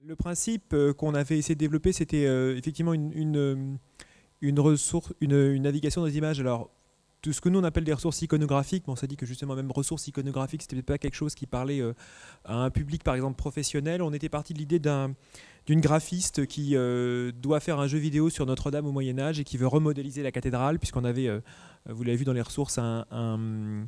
Le principe qu'on avait essayé de développer, c'était effectivement une ressource, une navigation des images. Alors, tout ce que nous on appelle des ressources iconographiques, mais on s'est dit que justement même ressources iconographiques, c'était peut-être pas quelque chose qui parlait à un public par exemple professionnel. On était parti de l'idée d'une graphiste qui doit faire un jeu vidéo sur Notre-Dame au Moyen-Âge et qui veut remodéliser la cathédrale, puisqu'on avait, vous l'avez vu dans les ressources, un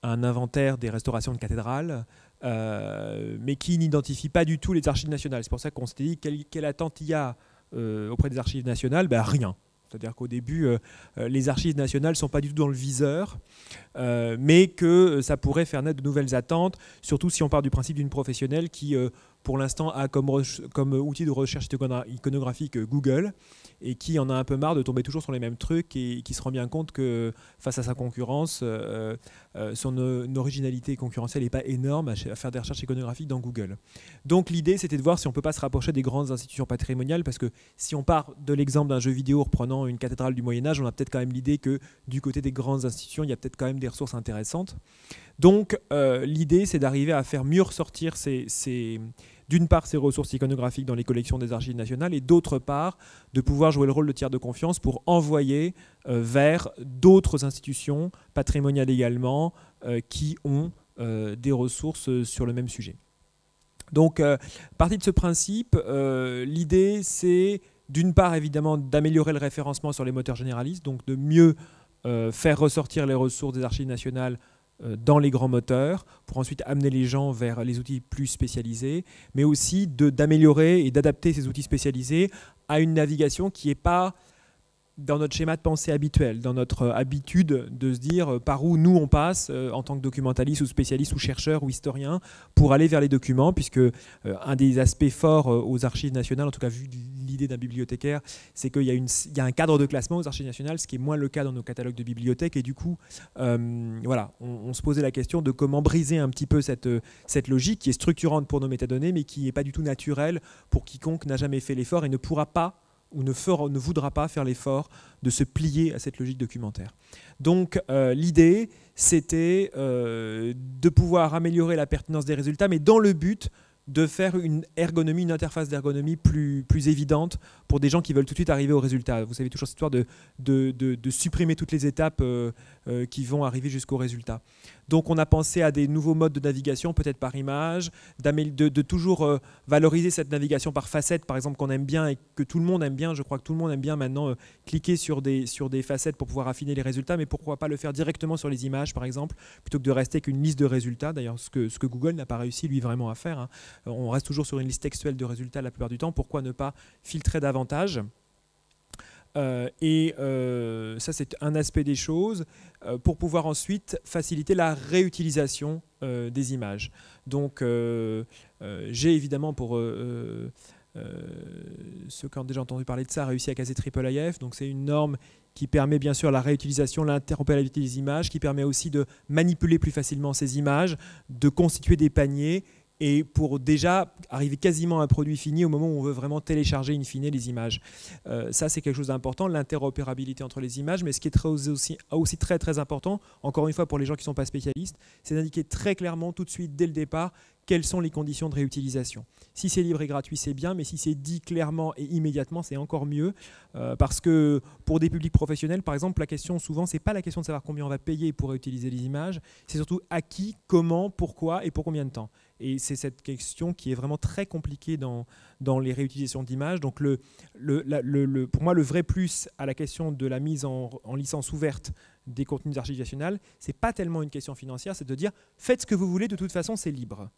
inventaire des restaurations de cathédrales, mais qui n'identifie pas du tout les archives nationales. C'est pour ça qu'on s'était dit quelle attente il y a auprès des archives nationales. Ben, rien. C'est-à-dire qu'au début, les archives nationales ne sont pas du tout dans le viseur, mais que ça pourrait faire naître de nouvelles attentes, surtout si on part du principe d'une professionnelle qui, pour l'instant, a comme outil de recherche iconographique Google, et qui en a un peu marre de tomber toujours sur les mêmes trucs, et qui se rend bien compte que face à sa concurrence, son originalité concurrentielle n'est pas énorme à faire des recherches iconographiques dans Google. Donc l'idée, c'était de voir si on ne peut pas se rapprocher des grandes institutions patrimoniales, parce que si on part de l'exemple d'un jeu vidéo reprenant une cathédrale du Moyen-Âge, on a peut-être quand même l'idée que du côté des grandes institutions, il y a peut-être quand même des ressources intéressantes. Donc l'idée, c'est d'arriver à faire mieux ressortir d'une part ces ressources iconographiques dans les collections des archives nationales, et d'autre part de pouvoir jouer le rôle de tiers de confiance pour envoyer vers d'autres institutions patrimoniales également qui ont des ressources sur le même sujet. Donc, partie de ce principe, l'idée c'est d'une part évidemment d'améliorer le référencement sur les moteurs généralistes, donc de mieux faire ressortir les ressources des archives nationales dans les grands moteurs, pour ensuite amener les gens vers les outils plus spécialisés, mais aussi d'améliorer et d'adapter ces outils spécialisés à une navigation qui n'est pas dans notre schéma de pensée habituel, dans notre habitude de se dire par où nous on passe en tant que documentaliste ou spécialiste ou chercheur ou historien pour aller vers les documents, puisque un des aspects forts aux archives nationales, en tout cas vu l'idée d'un bibliothécaire, c'est qu'il y a un cadre de classement aux archives nationales, ce qui est moins le cas dans nos catalogues de bibliothèques, et du coup voilà, on se posait la question de comment briser un petit peu cette logique qui est structurante pour nos métadonnées, mais qui n'est pas du tout naturelle pour quiconque n'a jamais fait l'effort et ne pourra pas ou ne voudra pas faire l'effort de se plier à cette logique documentaire. Donc l'idée, c'était de pouvoir améliorer la pertinence des résultats, mais dans le but de faire une interface d'ergonomie plus évidente pour des gens qui veulent tout de suite arriver au résultat. Vous savez, toujours cette histoire de supprimer toutes les étapes qui vont arriver jusqu'au résultat. Donc on a pensé à des nouveaux modes de navigation, peut-être par image, de toujours valoriser cette navigation par facettes, par exemple, qu'on aime bien et que tout le monde aime bien. Je crois que tout le monde aime bien maintenant cliquer sur des facettes pour pouvoir affiner les résultats, mais pourquoi pas le faire directement sur les images, par exemple, plutôt que de rester qu'une liste de résultats. D'ailleurs, ce que Google n'a pas réussi, lui, vraiment à faire. Hein. On reste toujours sur une liste textuelle de résultats la plupart du temps. Pourquoi ne pas filtrer davantage ? Ça, c'est un aspect des choses pour pouvoir ensuite faciliter la réutilisation des images. Donc, j'ai évidemment, pour ceux qui ont déjà entendu parler de ça, réussi à caser IIIF. Donc, c'est une norme qui permet bien sûr la réutilisation, l'interopérabilité des images, qui permet aussi de manipuler plus facilement ces images, de constituer des paniers, et pour déjà arriver quasiment à un produit fini au moment où on veut vraiment télécharger in fine les images. Ça, c'est quelque chose d'important, l'interopérabilité entre les images, mais ce qui est aussi très très important, encore une fois pour les gens qui ne sont pas spécialistes, c'est d'indiquer très clairement tout de suite, dès le départ, quelles sont les conditions de réutilisation. Si c'est libre et gratuit, c'est bien, mais si c'est dit clairement et immédiatement, c'est encore mieux, parce que pour des publics professionnels, par exemple, la question souvent, ce n'est pas la question de savoir combien on va payer pour réutiliser les images, c'est surtout à qui, comment, pourquoi et pour combien de temps. Et c'est cette question qui est vraiment très compliquée dans les réutilisations d'images. Donc pour moi, le vrai plus à la question de la mise en licence ouverte des contenus des archives nationales, ce n'est pas tellement une question financière, c'est de dire faites ce que vous voulez, de toute façon c'est libre.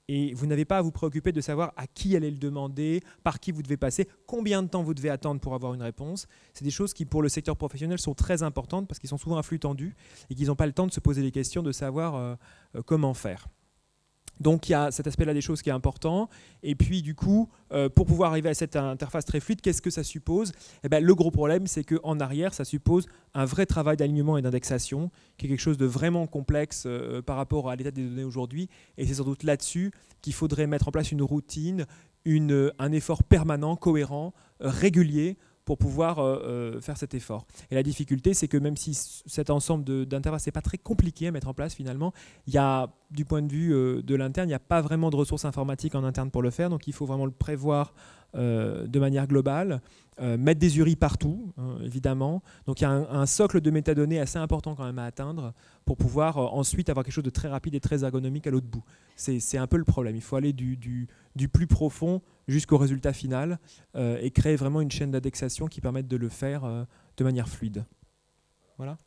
Et vous n'avez pas à vous préoccuper de savoir à qui allez le demander, par qui vous devez passer, combien de temps vous devez attendre pour avoir une réponse. C'est des choses qui, pour le secteur professionnel, sont très importantes parce qu'ils sont souvent à flux tendu et qu'ils n'ont pas le temps de se poser les questions de savoir comment faire. Donc il y a cet aspect-là des choses qui est important. Et puis du coup, pour pouvoir arriver à cette interface très fluide, qu'est-ce que ça suppose ? Eh bien, le gros problème, c'est qu'en arrière, ça suppose un vrai travail d'alignement et d'indexation, qui est quelque chose de vraiment complexe par rapport à l'état des données aujourd'hui. Et c'est sans doute là-dessus qu'il faudrait mettre en place une routine, un effort permanent, cohérent, régulier, pour pouvoir faire cet effort. Et la difficulté, c'est que même si cet ensemble d'interfaces n'est pas très compliqué à mettre en place finalement, il y a, du point de vue de l'interne, il n'y a pas vraiment de ressources informatiques en interne pour le faire, donc il faut vraiment le prévoir de manière globale, mettre des URI partout, évidemment. Donc il y a un socle de métadonnées assez important quand même à atteindre pour pouvoir ensuite avoir quelque chose de très rapide et très ergonomique à l'autre bout. C'est un peu le problème. Il faut aller du plus profond jusqu'au résultat final et créer vraiment une chaîne d'indexation qui permette de le faire de manière fluide. Voilà.